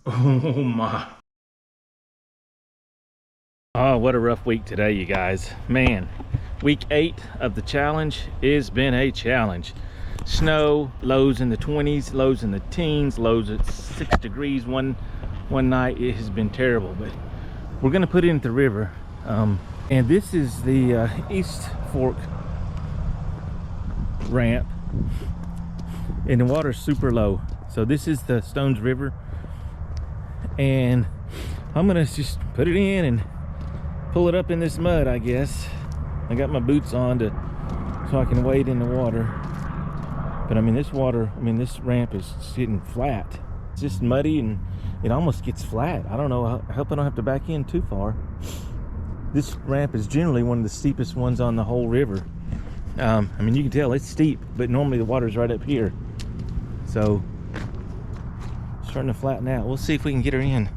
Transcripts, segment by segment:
Oh my. Oh, what a rough week today, you guys. Man, week 8 of the challenge has been a challenge. Snow, lows in the 20s, lows in the teens, lows at 6 degrees one night. It has been terrible, but we're gonna put it into the river. And this is the East Fork ramp, and the water's super low. So this is the Stones River, and I'm gonna just put it in and pull it up in this mud, I guess. I got my boots on so I can wade in the water. But I mean, this ramp is sitting flat. It's just muddy and it almost gets flat. I don't know, I hope I don't have to back in too far. This ramp is generally one of the steepest ones on the whole river. I mean, you can tell it's steep, but normally the water's right up here. So, it's starting to flatten out. We'll see if we can get her in.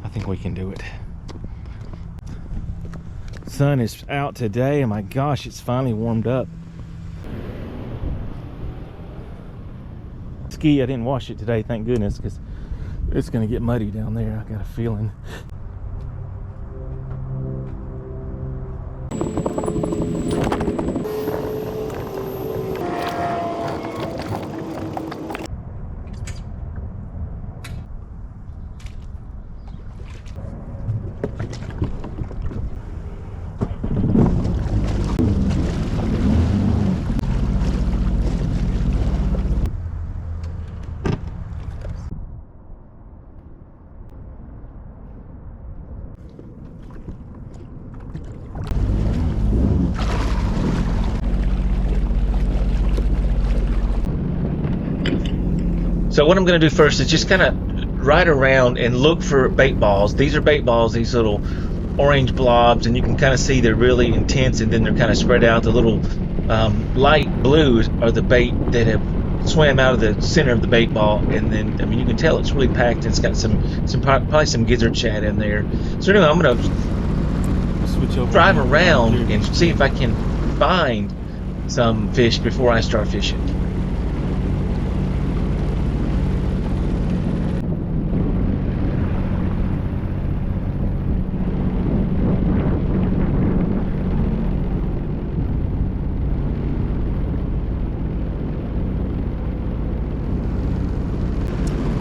I think we can do it. Sun is out today, and my gosh, it's finally warmed up. Ski, I didn't wash it today, thank goodness, because it's gonna get muddy down there. I got a feeling. So what I'm going to do first is just kind of ride around and look for bait balls. These are bait balls, these little orange blobs, and you can kind of see they're really intense, and then they're kind of spread out. The little light blues are the bait that have swam out of the center of the bait ball, and then, I mean, you can tell it's really packed. It's got probably some gizzard shad in there. So anyway, I'm going to switch over, drive around and see if I can find some fish before I start fishing.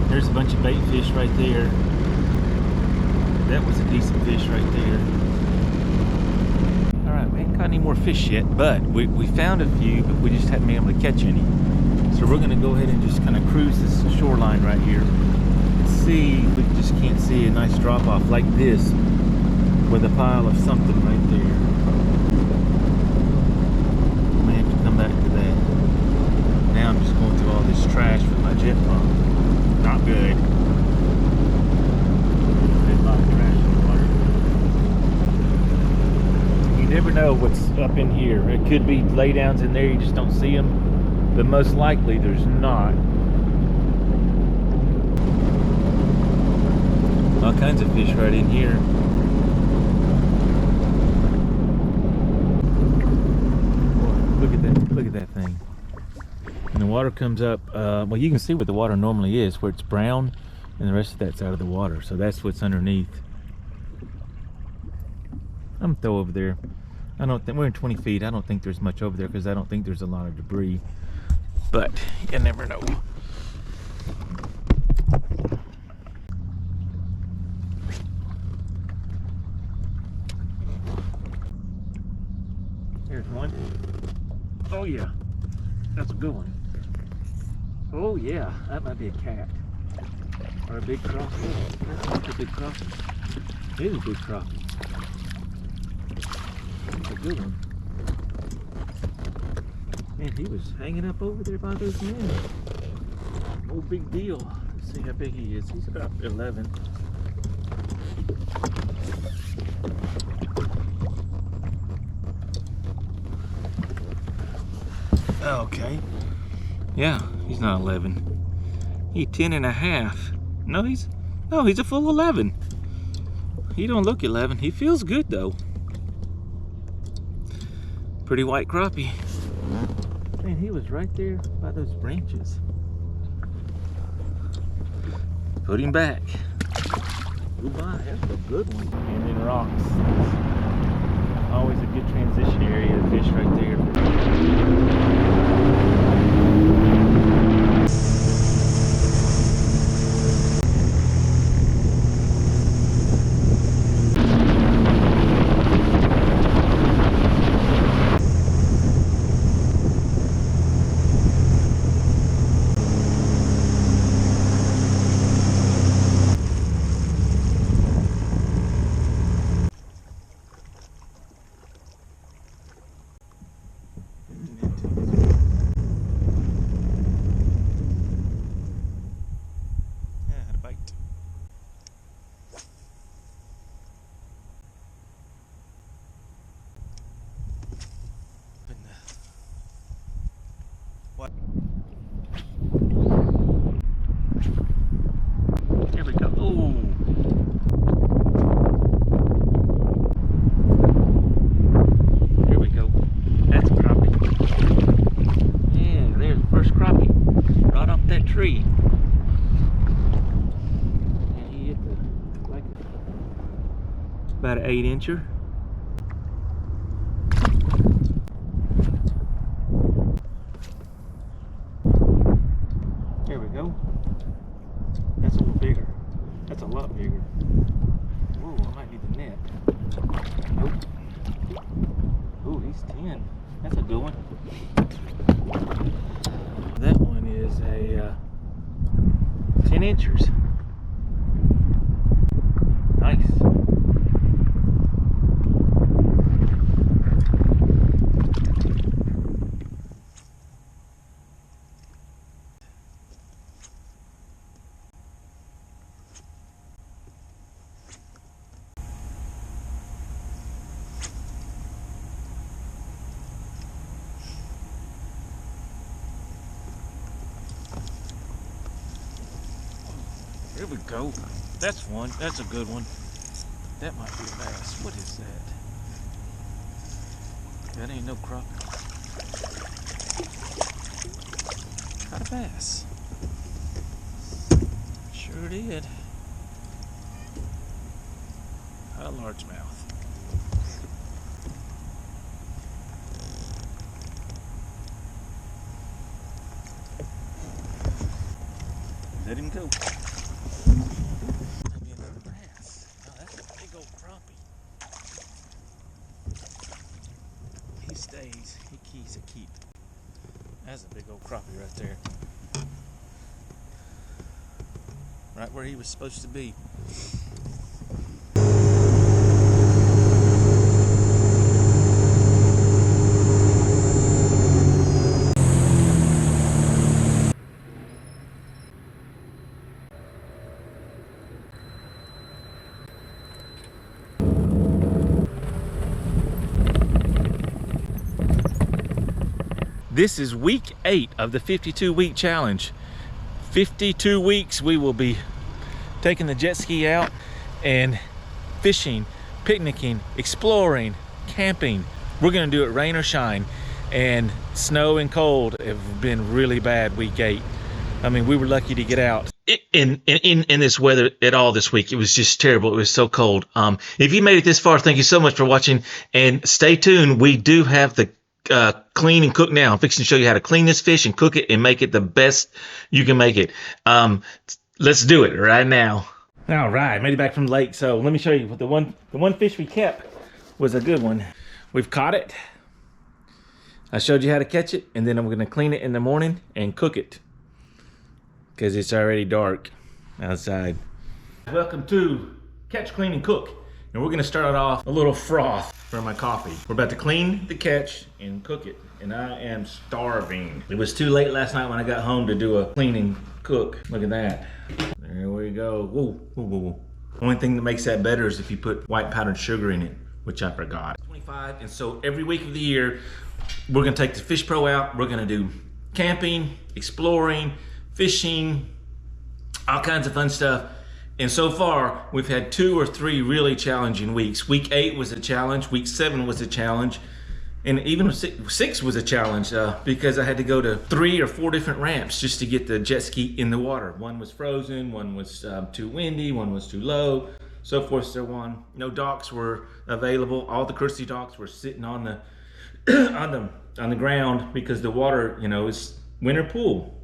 There's a bunch of bait fish right there. That was a decent fish right there. Alright, we ain't caught any more fish yet, but we found a few, but we just haven't been able to catch any. So we're going to go ahead and just kind of cruise this shoreline right here. See, we just can't see a nice drop off like this with a pile of something right there. I may have to come back to that. Now I'm just going through all this trash with my jet pump. Not good. There's a lot of trash in the water. You never know what's up in here. It could be laydowns in there, you just don't see them. But most likely there's not. All kinds of fish right in here. Look at that thing. And the water comes up, well, you can see what the water normally is, where it's brown, and the rest of that's out of the water. So that's what's underneath. I'm gonna throw over there. I don't think, we're in 20 feet. I don't think there's much over there because I don't think there's a lot of debris. But you never know. Here's one. Oh yeah, that's a good one. Oh yeah, that might be a cat. Or a big crappie. That's not a big crappie. It is a big crappie. That's a good one. Man, he was hanging up over there by those men. No big deal. Let's see how big he is. He's about 11. Okay. Yeah, he's not 11. He's 10 and a half. No, he's a full 11. He don't look 11. He feels good though. Pretty white crappie. Man, he was right there by those branches. Put him back. Goodbye, that's a good one. And then rocks. Always a good transition area to fish right there. What? There we go. Oh. There we go. That's crappie. Yeah, there's the first crappie. Right off that tree. And he hit the, like, about an 8-incher. There we go. That's a little bigger. That's a lot bigger. Whoa, I might need the net. Nope. Ooh, he's 10. That's a good one. That one is a 10 inchers. Nice. There we go. That's one. That's a good one. That might be a bass. What is that? That ain't no crappie. Got a bass. Sure did. A largemouth. Let him go. Stays, he's a keep. That's a big old crappie right there. Right where he was supposed to be. This is week 8 of the 52-week challenge. 52 weeks we will be taking the jet ski out and fishing, picnicking, exploring, camping. We're gonna do it rain or shine. And snow and cold have been really bad week 8. I mean, we were lucky to get out. In this weather at all this week, it was just terrible. It was so cold. If you made it this far, thank you so much for watching, and stay tuned. We do have the clean and cook now. I'm fixing to show you how to clean this fish and cook it and make it the best you can make it. Let's do it right now. All right, made it back from the lake. So let me show you what the one fish we kept was a good one. We've caught it. I showed you how to catch it, and then I'm going to clean it in the morning and cook it because it's already dark outside. Welcome to Catch, Clean, and Cook. And we're gonna start it off a little froth for my coffee. We're about to clean the catch and cook it. And I am starving. It was too late last night when I got home to do a clean and cook. Look at that. There we go. Whoa, whoa, whoa, whoa. Only thing that makes that better is if you put white powdered sugar in it, which I forgot. 25, and so every week of the year, we're gonna take the Fishpro out. We're gonna do camping, exploring, fishing, all kinds of fun stuff. And so far, we've had 2 or 3 really challenging weeks. Week 8 was a challenge, week 7 was a challenge, And even six was a challenge because I had to go to 3 or 4 different ramps just to get the jet ski in the water. One was frozen, one was too windy, one was too low, so forth, so on. No docks were available. All the courtesy docks were sitting on the on the ground because the water, you know, is winter pool.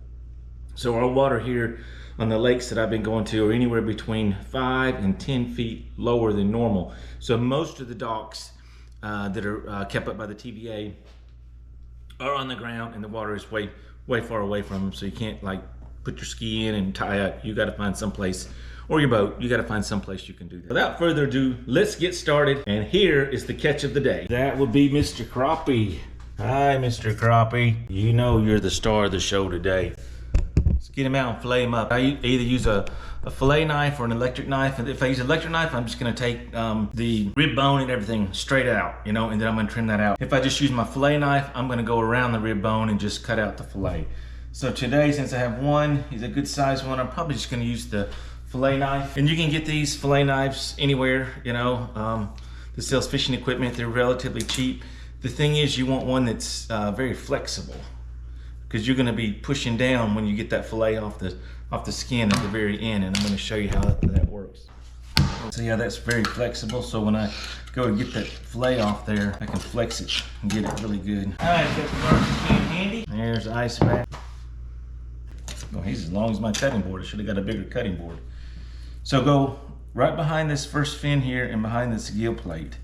So our water here on the lakes that I've been going to are anywhere between 5 and 10 feet lower than normal. So most of the docks that are kept up by the TVA are on the ground, and the water is way far away from them, so you can't like put your ski in and tie up. You got to find someplace, or your boat, you got to find someplace you can do that. Without further ado, let's get started, and here is the catch of the day. That would be Mr. Crappie. Hi, Mr. Crappie. You know you're the star of the show today. Let's get him out and fillet him up. I either use a fillet knife or an electric knife. And if I use an electric knife, I'm just gonna take the rib bone and everything straight out, you know, and then I'm gonna trim that out. If I just use my fillet knife, I'm gonna go around the rib bone and just cut out the fillet. So today, since I have one, he's a good size one, I'm probably just gonna use the fillet knife. And you can get these fillet knives anywhere, you know, that sells fishing equipment. They're relatively cheap. The thing is, you want one that's very flexible, because you're gonna be pushing down when you get that fillet off the skin at the very end, and I'm gonna show you how that works. So yeah, that's very flexible, so when I go to get that fillet off there, I can flex it and get it really good. All right, got the garbage can handy. There's the ice bath. Oh, he's as long as my cutting board. I should have got a bigger cutting board. So go right behind this first fin here and behind this gill plate,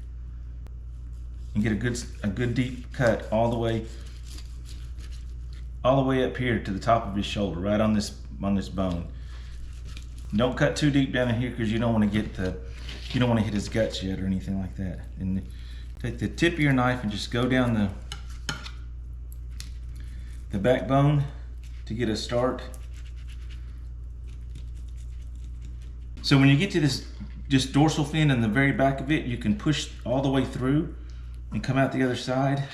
and get a good deep cut all the way up here to the top of his shoulder, right on this bone. Don't cut too deep down in here, because you don't want to hit his guts yet or anything like that. And take the tip of your knife and just go down the backbone to get a start. So when you get to this just dorsal fin in the very back of it, you can push all the way through and come out the other side.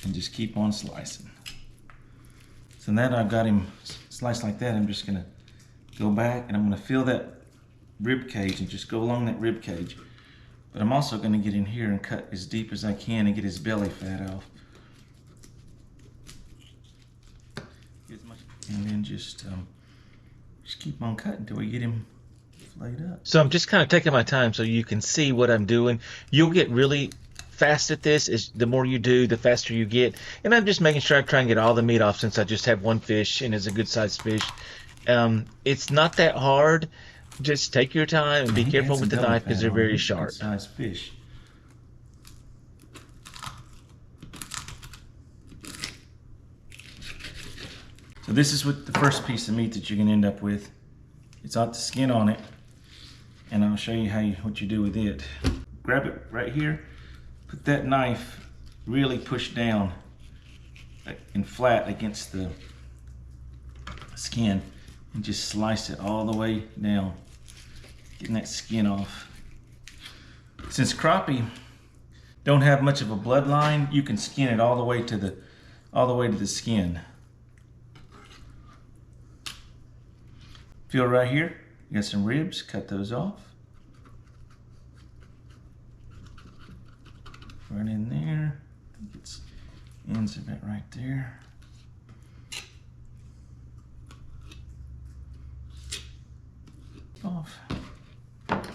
And just keep on slicing. So now that I've got him sliced like that, I'm just gonna go back and I'm gonna fill that rib cage and just go along that rib cage. But I'm also gonna get in here and cut as deep as I can and get his belly fat off. And then just keep on cutting until we get him filleted up. So I'm just kind of taking my time so you can see what I'm doing. You'll get really fast at this. Is the more you do, the faster you get. And I'm just making sure I try and get all the meat off, since I just have one fish and it's a good sized fish. It's not that hard. Just take your time and be careful with the knife, because they're very sharp. Good sized fish. So this is what the first piece of meat that you're gonna end up with. It's got the skin on it, and I'll show you what you do with it. Grab it right here. Put that knife really pushed down and flat against the skin, and just slice it all the way down, getting that skin off. Since crappie don't have much of a bloodline, you can skin it all the way to the skin. Feel right here, you got some ribs, cut those off. Right in there. I think it's ends of it right there. Off. Let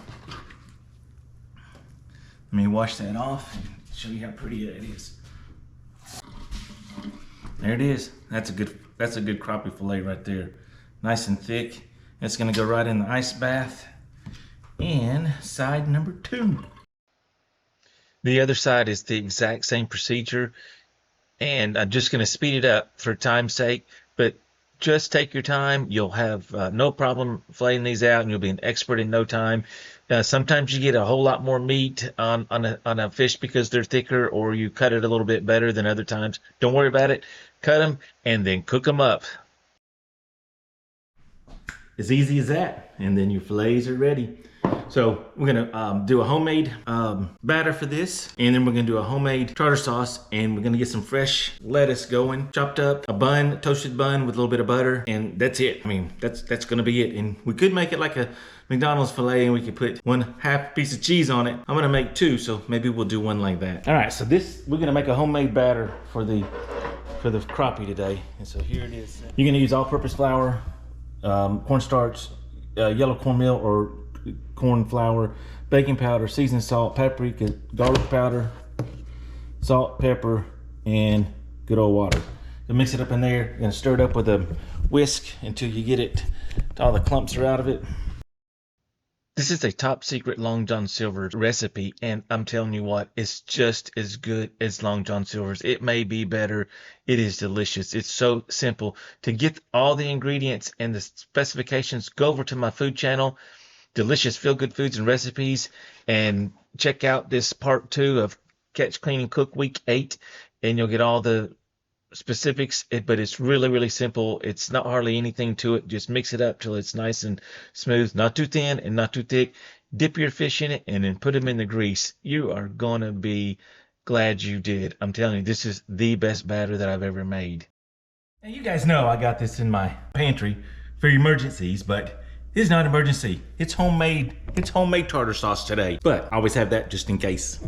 me wash that off and show you how pretty it is. There it is. That's a good crappie fillet right there. Nice and thick. It's gonna go right in the ice bath. And side number 2. The other side is the exact same procedure, and I'm just going to speed it up for time's sake, but just take your time. You'll have no problem filleting these out, and you'll be an expert in no time. Sometimes you get a whole lot more meat on a fish because they're thicker, or you cut it a little bit better than other times. Don't worry about it. Cut them and then cook them up. As easy as that, and then your fillets are ready. So we're gonna do a homemade batter for this, and then we're gonna do a homemade tartar sauce, and we're gonna get some fresh lettuce going, chopped up, a bun, toasted bun with a little bit of butter, and that's it. I mean, that's gonna be it. And we could make it like a McDonald's filet, and we could put 1/2 piece of cheese on it. I'm gonna make 2, so maybe we'll do one like that. All right, so we're gonna make a homemade batter for the crappie today. And so here it is. You're gonna use all-purpose flour, cornstarch, yellow cornmeal or corn flour, baking powder, seasoned salt, paprika, garlic powder, salt, pepper, and good old water. So mix it up in there. You're gonna stir it up with a whisk until you get it, all the clumps are out of it. This is a top secret Long John Silver's recipe, and I'm telling you what, it's just as good as Long John Silver's. It may be better. It is delicious. It's so simple. To get all the ingredients and the specifications, go over to my food channel, Delicious Feel Good Foods and Recipes, and check out this part 2 of Catch, Clean, and Cook Week 8, and you'll get all the specifics. But it's really, really simple. It's not hardly anything to it. Just mix it up till it's nice and smooth, not too thin and not too thick. Dip your fish in it and then put them in the grease. You are gonna be glad you did. I'm telling you, this is the best batter that I've ever made. Now you guys know I got this in my pantry for emergencies, but it's not an emergency. It's homemade tartar sauce today, but I always have that just in case.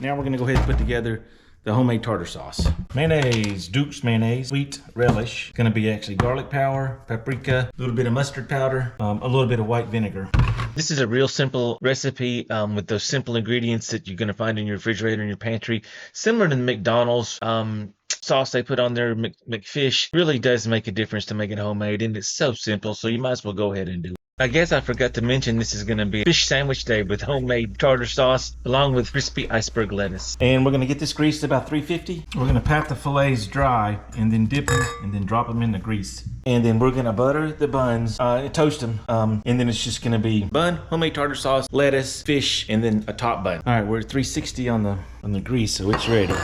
Now we're gonna go ahead and put together the homemade tartar sauce. Mayonnaise, Duke's mayonnaise, sweet relish. Gonna be actually garlic powder, paprika, a little bit of mustard powder, a little bit of white vinegar. This is a real simple recipe with those simple ingredients that you're gonna find in your refrigerator in your pantry. Similar to the McDonald's sauce they put on their McFish. Really does make a difference to make it homemade, and it's so simple, so you might as well go ahead and do it. I guess I forgot to mention this is going to be a fish sandwich day with homemade tartar sauce along with crispy iceberg lettuce. And we're going to get this greased to about 350. We're going to pat the fillets dry and then dip them and then drop them in the grease. And then we're going to butter the buns, toast them, and then it's just going to be bun, homemade tartar sauce, lettuce, fish, and then a top bun. All right, we're at 360 on the grease, so it's ready.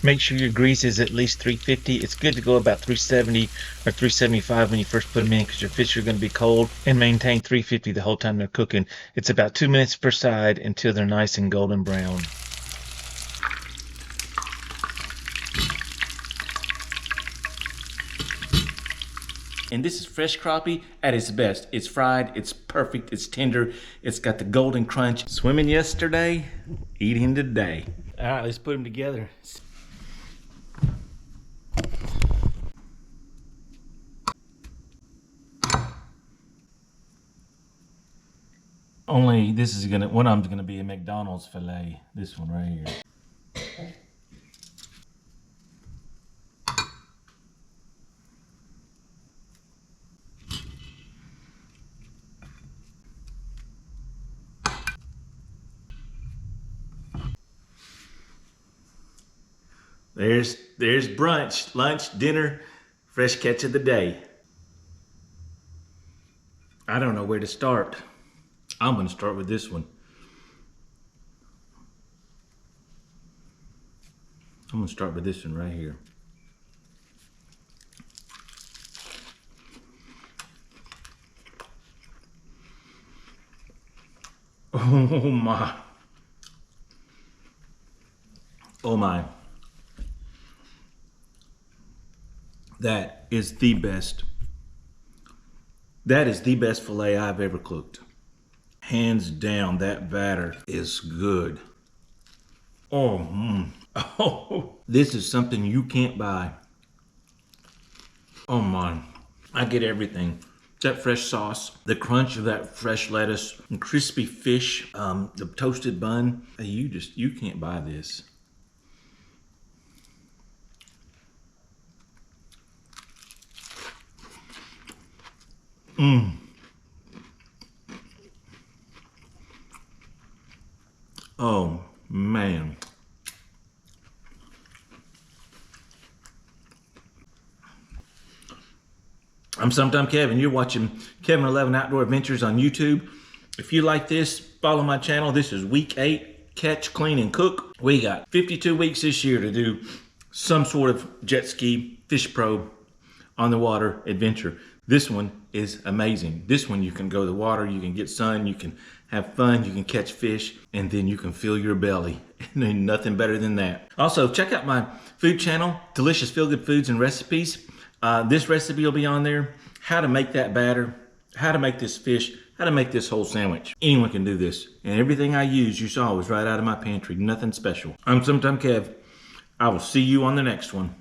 Make sure your grease is at least 350. It's good to go about 370 or 375 when you first put them in because your fish are going to be cold, and maintain 350 the whole time they're cooking. It's about 2 minutes per side until they're nice and golden brown. And this is fresh crappie at its best. It's fried, it's perfect, it's tender, it's got the golden crunch. Swimming yesterday, eating today. All right, let's put them together. Only this is one of them's gonna be a McDonald's filet. This one right here. There's brunch, lunch, dinner, fresh catch of the day. I don't know where to start. I'm gonna start with this one. I'm gonna start with this one right here. Oh my. Oh my. That is the best. That is the best filet I've ever cooked. Hands down, that batter is good. Oh, this is something you can't buy. Oh my, I get everything. That fresh sauce, the crunch of that fresh lettuce, and crispy fish, the toasted bun. You can't buy this. Oh man. I'm I'm Sometime Kev, and you're watching Kevin 11 Outdoor Adventures on YouTube. If you like this, follow my channel. This is week 8, catch, clean, and cook. We got 52 weeks this year to do some sort of jet ski, Fishpro, on the water adventure. This one is amazing. This one you can go to the water, you can get sun, you can have fun, you can catch fish, and then you can fill your belly. Ain't nothing better than that. Also, check out my food channel, Delicious Feel Good Foods and Recipes. This recipe will be on there. How to make that batter, how to make this fish, how to make this whole sandwich. Anyone can do this. And everything I use, you saw, was right out of my pantry. Nothing special. I'm Sometime Kev. I will see you on the next one.